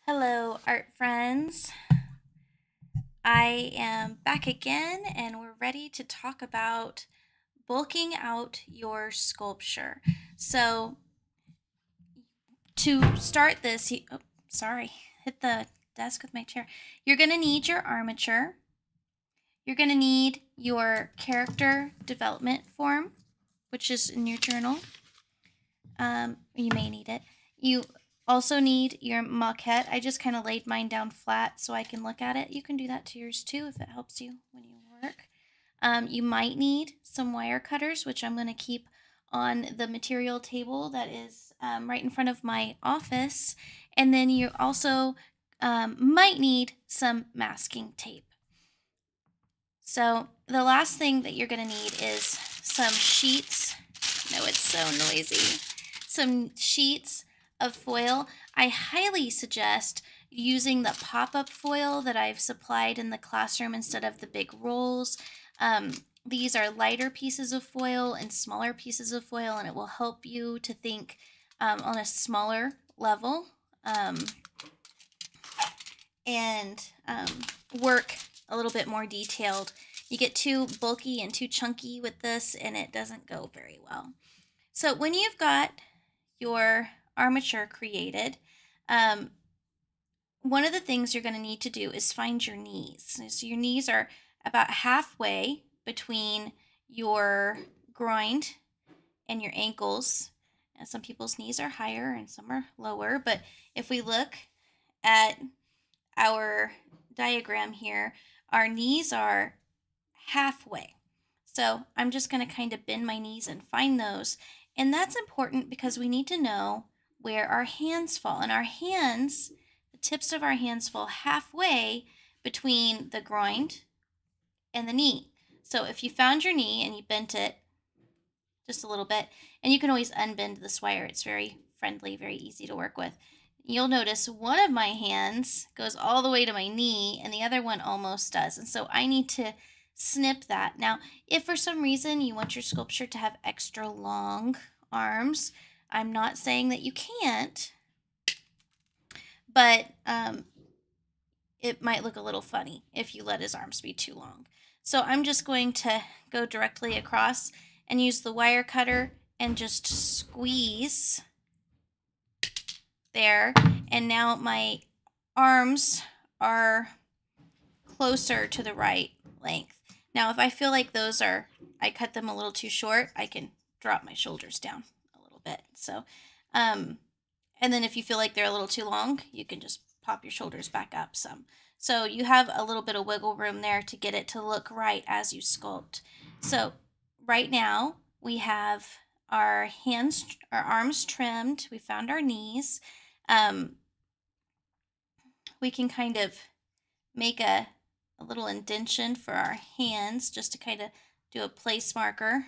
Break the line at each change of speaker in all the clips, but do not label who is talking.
Hello, art friends. I am back again, and we're ready to talk about bulking out your sculpture. So, to start this, sorry, hit the desk with my chair. You're going to need your armature. You're going to need your character development form, which is in your journal. You may need it. You also need your maquette. I just kind of laid mine down flat so I can look at it. You can do that to yours too if it helps you when you work. You might need some wire cutters, which I'm going to keep on the material table that is right in front of my office. And then you also might need some masking tape. So the last thing that you're going to need is some sheets. No, it's so noisy. Some sheets of foil. I highly suggest using the pop-up foil that I've supplied in the classroom instead of the big rolls. These are lighter pieces of foil and smaller pieces of foil, and it will help you to think on a smaller level and work a little bit more detailed. You get too bulky and too chunky with this, and it doesn't go very well. So when you've got your armature created, one of the things you're going to need to do is find your knees. So your knees are about halfway between your groin and your ankles. And some people's knees are higher and some are lower, but if we look at our diagram here, our knees are halfway. So I'm just going to kind of bend my knees and find those. And that's important because we need to know where our hands fall. And our hands, the tips of our hands fall halfway between the groin and the knee. So if you found your knee and you bent it just a little bit, and you can always unbend this wire, it's very friendly, very easy to work with. You'll notice one of my hands goes all the way to my knee and the other one almost does. And so I need to snip that. Now, if for some reason you want your sculpture to have extra long arms, I'm not saying that you can't, but it might look a little funny if you let his arms be too long. So I'm just going to go directly across and use the wire cutter and just squeeze there. And now my arms are closer to the right length. Now, if I feel like I cut them a little too short, I can drop my shoulders down a little bit. So, and then if you feel like they're a little too long, you can just pop your shoulders back up some. So you have a little bit of wiggle room there to get it to look right as you sculpt. So right now we have our arms trimmed. We found our knees. We can kind of make a little indention for our hands just to kind of do a place marker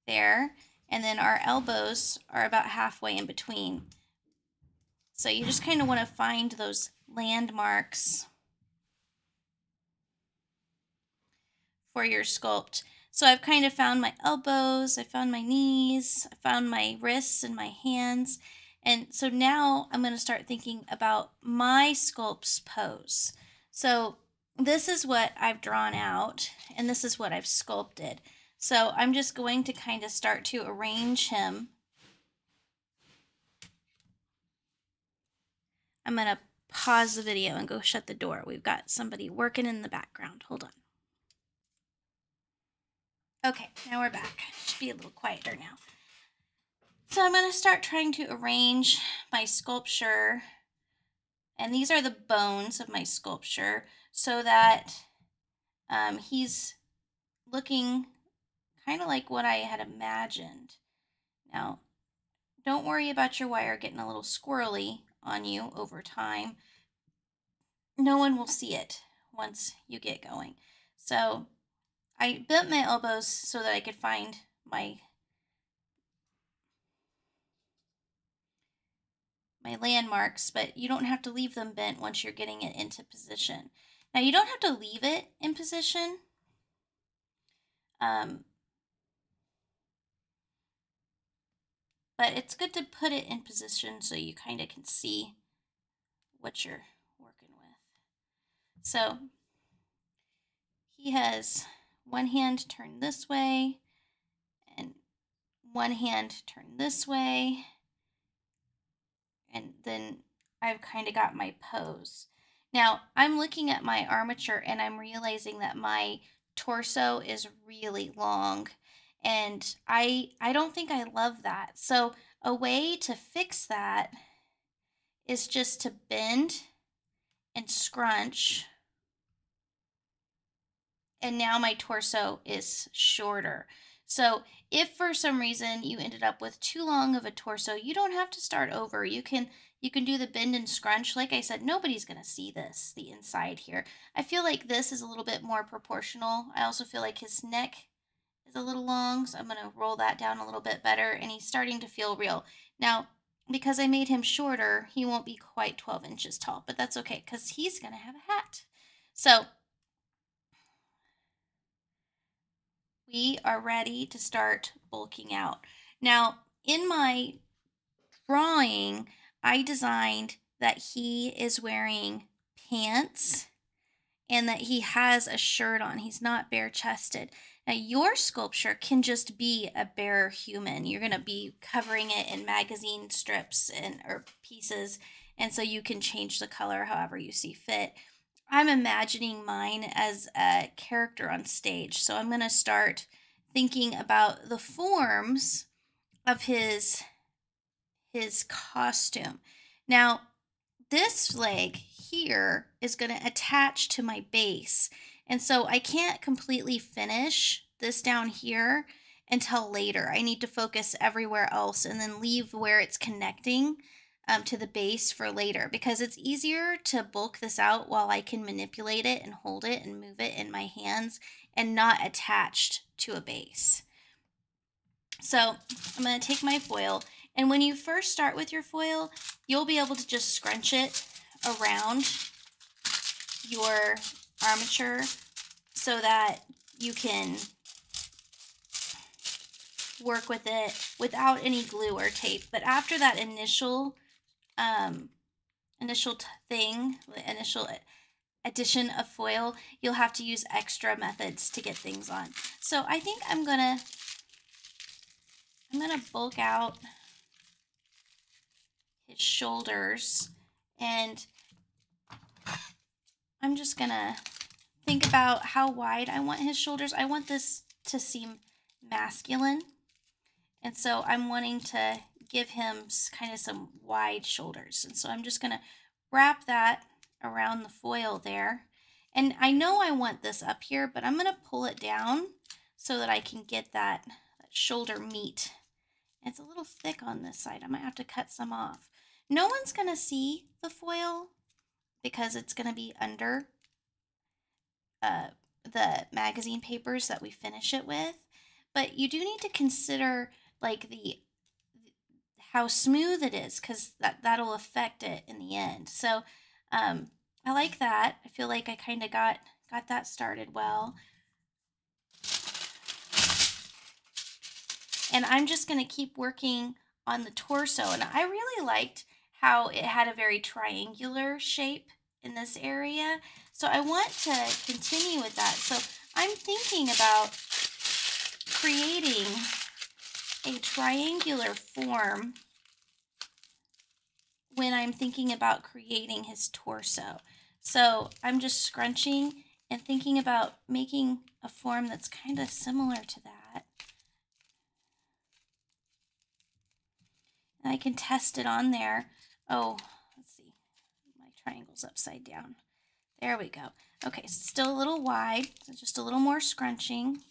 there. And then our elbows are about halfway in between. So you just kind of want to find those landmarks for your sculpt. So I've kind of found my elbows, I found my knees, I found my wrists and my hands. And so now I'm going to start thinking about my sculpt's pose. So this is what I've drawn out, and this is what I've sculpted. So I'm just going to kind of start to arrange him. I'm going to pause the video and go shut the door. We've got somebody working in the background. Hold on. Okay, now we're back. Should be a little quieter now. So I'm going to start trying to arrange my sculpture, and these are the bones of my sculpture, so that he's looking kind of like what I had imagined. Now, don't worry about your wire getting a little squirrely on you over time. No one will see it once you get going. So I bent my elbows so that I could find my landmarks, but you don't have to leave them bent once you're getting it into position. Now, you don't have to leave it in position. But it's good to put it in position so you kind of can see what you're working with. So he has one hand turned this way and one hand turned this way, and then I've kind of got my pose. Now I'm looking at my armature and I'm realizing that my torso is really long, and I don't think I love that. So a way to fix that is just to bend and scrunch, and now my torso is shorter. So if for some reason you ended up with too long of a torso, you don't have to start over. You can do the bend and scrunch. Like I said, nobody's going to see this, the inside here. I feel like this is a little bit more proportional. I also feel like his neck is a little long, so I'm going to roll that down a little bit better, and he's starting to feel real. Now, because I made him shorter, he won't be quite 12 inches tall, but that's okay because he's going to have a hat. So we are ready to start bulking out. Now, in my drawing, I designed that he is wearing pants and that he has a shirt on. He's not bare chested. Now, your sculpture can just be a bare human. You're going to be covering it in magazine strips or pieces, and so you can change the color however you see fit. I'm imagining mine as a character on stage, so I'm going to start thinking about the forms of his costume. Now, this leg here is going to attach to my base, and so I can't completely finish this down here until later. I need to focus everywhere else and then leave where it's connecting to the base for later, because it's easier to bulk this out while I can manipulate it and hold it and move it in my hands and not attached to a base. So I'm going to take my foil, and when you first start with your foil, you'll be able to just scrunch it around your armature so that you can work with it without any glue or tape. But after that initial addition of foil, you'll have to use extra methods to get things on. So I think I'm gonna bulk out his shoulders, and I'm just gonna think about how wide I want his shoulders. I want this to seem masculine, and so I'm wanting to give him kind of some wide shoulders. And so I'm just gonna wrap that around the foil there. And I know I want this up here, but I'm gonna pull it down so that I can get that shoulder meat. It's a little thick on this side. I might have to cut some off. No one's gonna see the foil because it's gonna be under the magazine papers that we finish it with. But you do need to consider like how smooth it is, because that'll affect it in the end. So I like that. I feel like I kind of got that started well. And I'm just going to keep working on the torso. And I really liked how it had a very triangular shape in this area. So I want to continue with that. So I'm thinking about creating a triangular form when I'm thinking about creating his torso. So I'm just scrunching and thinking about making a form that's kind of similar to that. And I can test it on there. Oh, let's see. My triangle's upside down. There we go. Okay, still a little wide, so just a little more scrunching.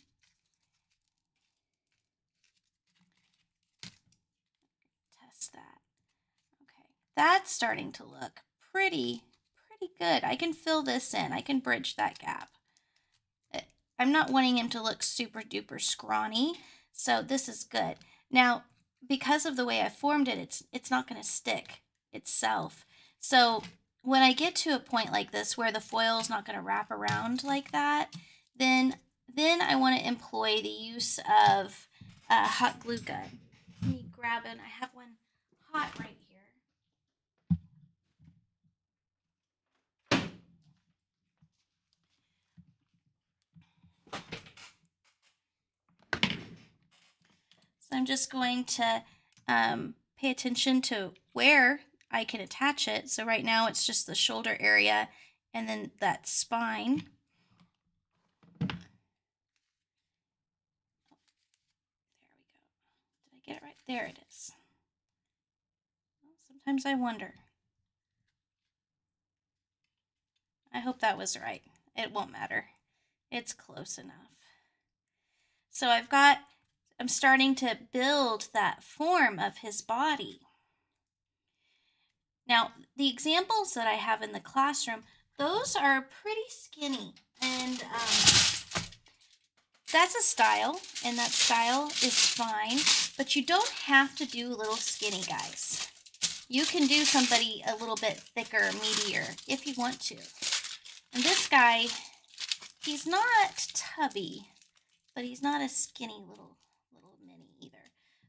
Test that. Okay, that's starting to look pretty good. I can fill this in. I can bridge that gap. I'm not wanting him to look super duper scrawny, so this is good. Now, because of the way I formed it, it's not going to stick itself. So when I get to a point like this where the foil is not going to wrap around like that, then I want to employ the use of a hot glue gun. Let me grab it. I have one hot right here. I'm just going to pay attention to where I can attach it. So right now it's just the shoulder area and then that spine. There we go. Did I get it right? There it is. Well, sometimes I wonder. I hope that was right. It won't matter. It's close enough. So I'm starting to build that form of his body. Now, the examples that I have in the classroom, those are pretty skinny. And that's a style, and that style is fine. But you don't have to do little skinny guys. You can do somebody a little bit thicker, meatier, if you want to. And this guy, he's not tubby, but he's not a skinny little mini either.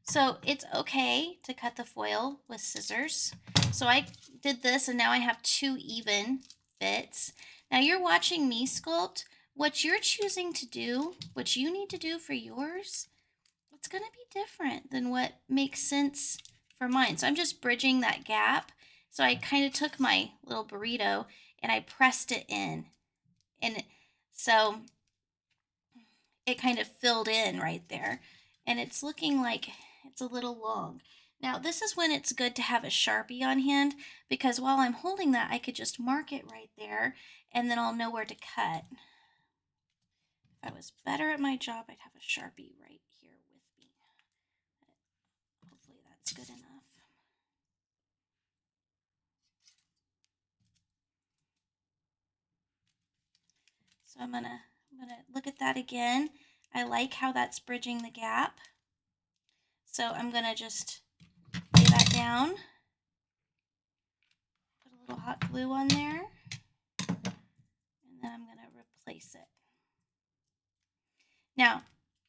So it's okay to cut the foil with scissors. So I did this and now I have 2 even bits. Now you're watching me sculpt. What you're choosing to do, what you need to do for yours, it's going to be different than what makes sense for mine. So I'm just bridging that gap. So I kind of took my little burrito and I pressed it in. And so it kind of filled in right there. And it's looking like it's a little long. Now, this is when it's good to have a Sharpie on hand, because while I'm holding that, I could just mark it right there, and then I'll know where to cut. If I was better at my job, I'd have a Sharpie right here with me. Hopefully that's good enough. So I'm gonna look at that again. I like how that's bridging the gap. So I'm gonna just lay that down. Put a little hot glue on there. And then I'm gonna replace it. Now,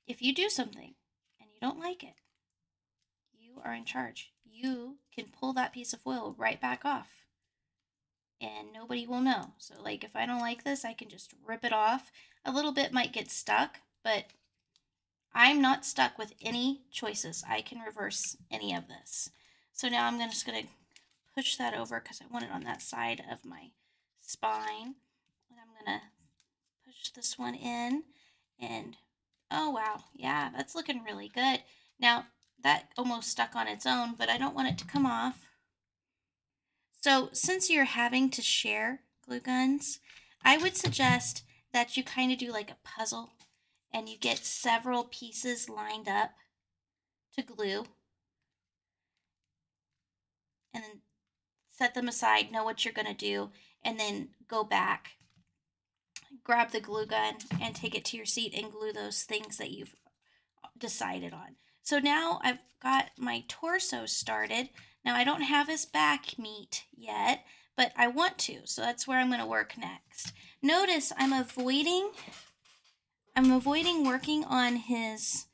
if you do something and you don't like it, you are in charge. You can pull that piece of foil right back off and nobody will know. So like if I don't like this, I can just rip it off. A little bit might get stuck, but I'm not stuck with any choices. I can reverse any of this. So now I'm just going to push that over because I want it on that side of my spine. And I'm going to push this one in and oh wow, yeah, that's looking really good. Now that almost stuck on its own, but I don't want it to come off. So since you're having to share glue guns, I would suggest that you kind of do like a puzzle and you get several pieces lined up to glue and then set them aside, know what you're going to do, and then go back, grab the glue gun and take it to your seat and glue those things that you've decided on. So now I've got my torso started. Now I don't have his back meat yet, but I want to, so that's where I'm going to work next. Notice I'm avoiding working on his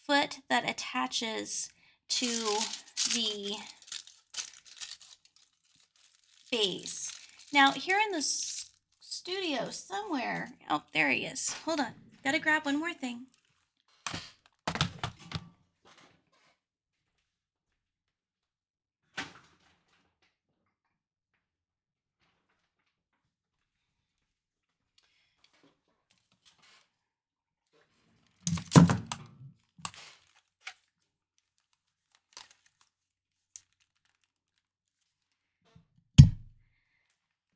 foot that attaches to the base. Now here in the studio somewhere, oh, there he is. Hold on, gotta grab one more thing.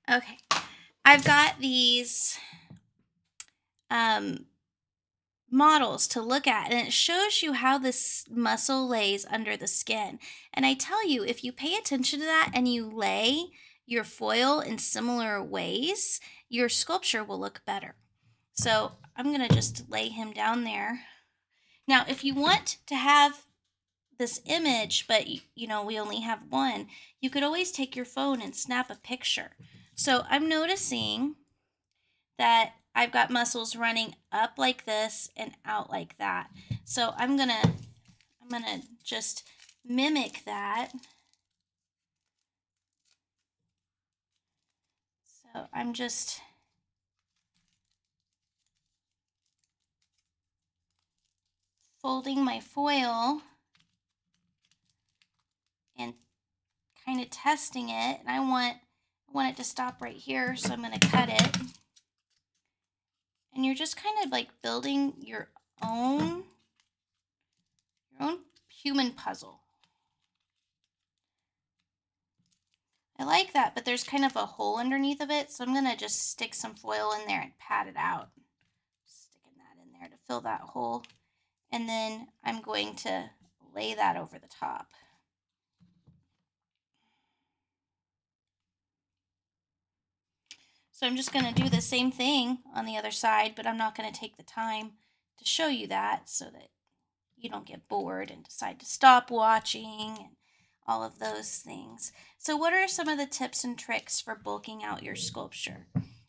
Okay, I've got these models to look at, and it shows you how this muscle lays under the skin. And I tell you, if you pay attention to that and you lay your foil in similar ways, your sculpture will look better. So I'm going to just lay him down there. Now, if you want to have this image, but you know, we only have one, you could always take your phone and snap a picture. So I'm noticing that I've got muscles running up like this and out like that. So I'm gonna just mimic that. So I'm just folding my foil and kind of testing it. And I want it to stop right here, so I'm going to cut it. And you're just kind of like building your own human puzzle. I like that, but there's kind of a hole underneath of it, so I'm going to just stick some foil in there and pat it out. Sticking that in there to fill that hole. And then I'm going to lay that over the top. So I'm just going to do the same thing on the other side, but I'm not going to take the time to show you that so that you don't get bored and decide to stop watching and all of those things. So what are some of the tips and tricks for bulking out your sculpture?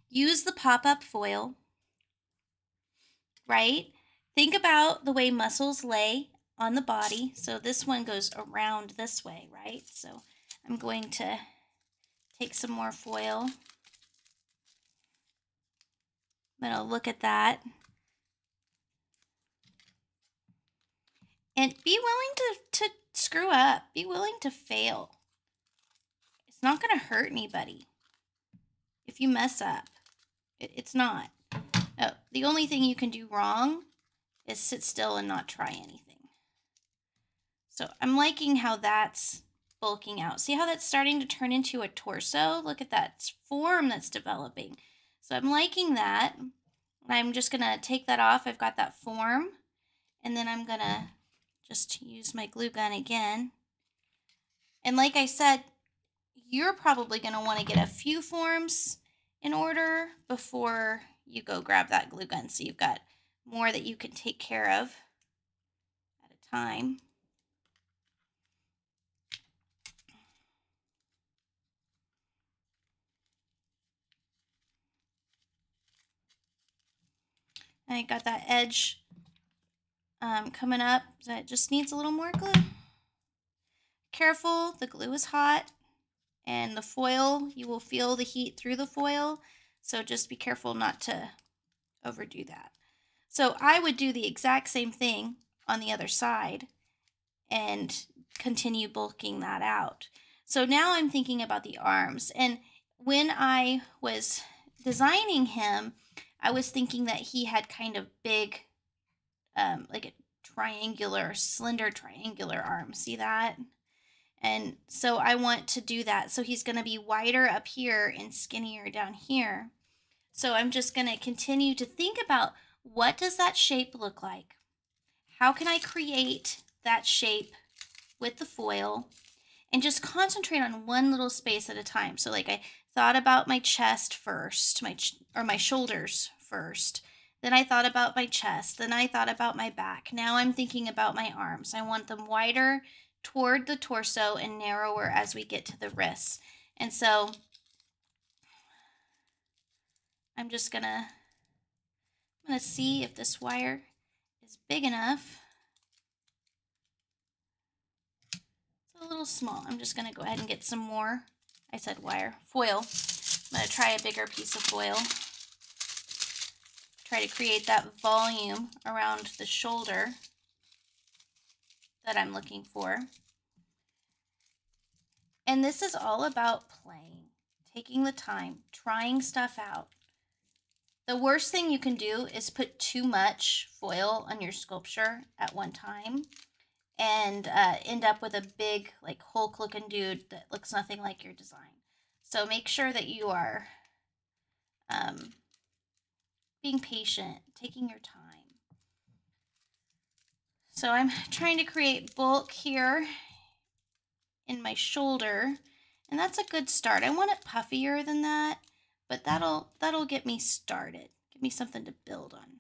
Use the pop-up foil, right? Think about the way muscles lay on the body. So this one goes around this way, right? So I'm going to take some more foil. I'm going to look at that. And be willing to screw up. Be willing to fail. It's not going to hurt anybody if you mess up. It's not. The only thing you can do wrong is sit still and not try anything. So I'm liking how that's bulking out. See how that's starting to turn into a torso? Look at that form that's developing. So I'm liking that. I'm just going to take that off. I've got that form. And then I'm going to just use my glue gun again. And like I said, you're probably going to want to get a few forms in order before you go grab that glue gun, so you've got more that you can take care of at a time. I got that edge coming up, so it just needs a little more glue. Careful, the glue is hot, and the foil, you will feel the heat through the foil, so just be careful not to overdo that. So I would do the exact same thing on the other side and continue bulking that out. So now I'm thinking about the arms, and when I was designing him, I was thinking that he had kind of big, like a triangular, slender triangular arm. See that? And so I want to do that. So he's going to be wider up here and skinnier down here. So I'm just going to continue to think about, what does that shape look like? How can I create that shape with the foil? And just concentrate on one little space at a time. So like I thought about my chest first, my shoulders first. Then I thought about my chest. Then I thought about my back. Now I'm thinking about my arms. I want them wider toward the torso and narrower as we get to the wrists. And so I'm just I'm gonna see if this wire is big enough. It's a little small. I'm just gonna go ahead and get some more, I said wire, foil. I'm gonna try a bigger piece of foil. Try to create that volume around the shoulder that I'm looking for. And this is all about playing, taking the time, trying stuff out. The worst thing you can do is put too much foil on your sculpture at one time and end up with a big, like, Hulk looking dude that looks nothing like your design. So make sure that you are being patient, taking your time. So I'm trying to create bulk here in my shoulder, and that's a good start. I want it puffier than that, but that'll get me started. Give me something to build on.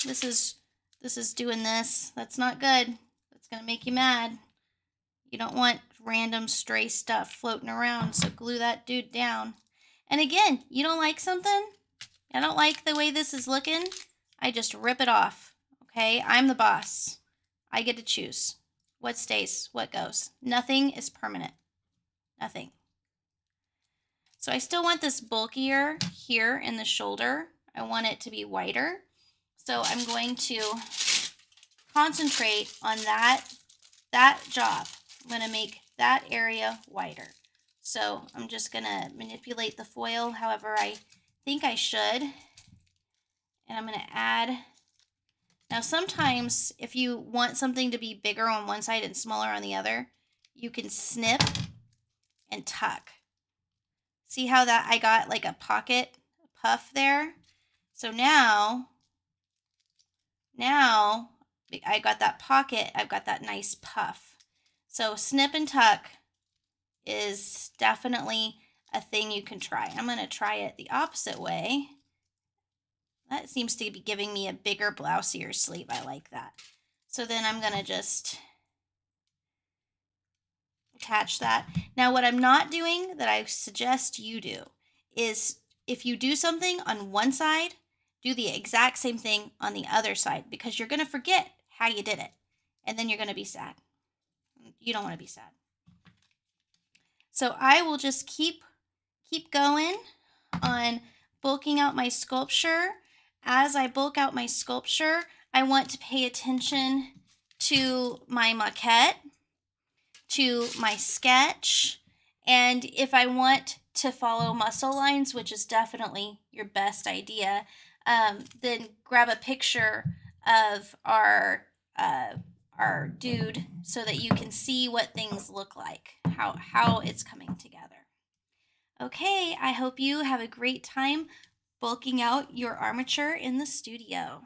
This is doing this. That's not good. That's gonna make you mad. You don't want random stray stuff floating around, so glue that dude down. And again, you don't like something? I don't like the way this is looking. I just rip it off, okay? I'm the boss. I get to choose what stays, what goes. Nothing is permanent. Nothing. So I still want this bulkier here in the shoulder. I want it to be whiter. So I'm going to concentrate on that job. I'm going to make that area whiter. So I'm just going to manipulate the foil however I think I should. And I'm going to add. Now sometimes if you want something to be bigger on one side and smaller on the other, you can snip and tuck. See how that I got like a pocket puff there? So now I got that pocket, I've got that nice puff. So snip and tuck is definitely a thing you can try. I'm going to try it the opposite way. That seems to be giving me a bigger, blousier sleeve. I like that. So then I'm going to just attach that. Now what I'm not doing that I suggest you do is if you do something on one side, do the exact same thing on the other side because you're going to forget how you did it. And then you're going to be sad. You don't want to be sad. So I will just keep going on bulking out my sculpture. As I bulk out my sculpture, I want to pay attention to my maquette, to my sketch, and if I want to follow muscle lines, which is definitely your best idea, then grab a picture of our dude so that you can see what things look like, how it's coming together. Okay, I hope you have a great time bulking out your armature in the studio.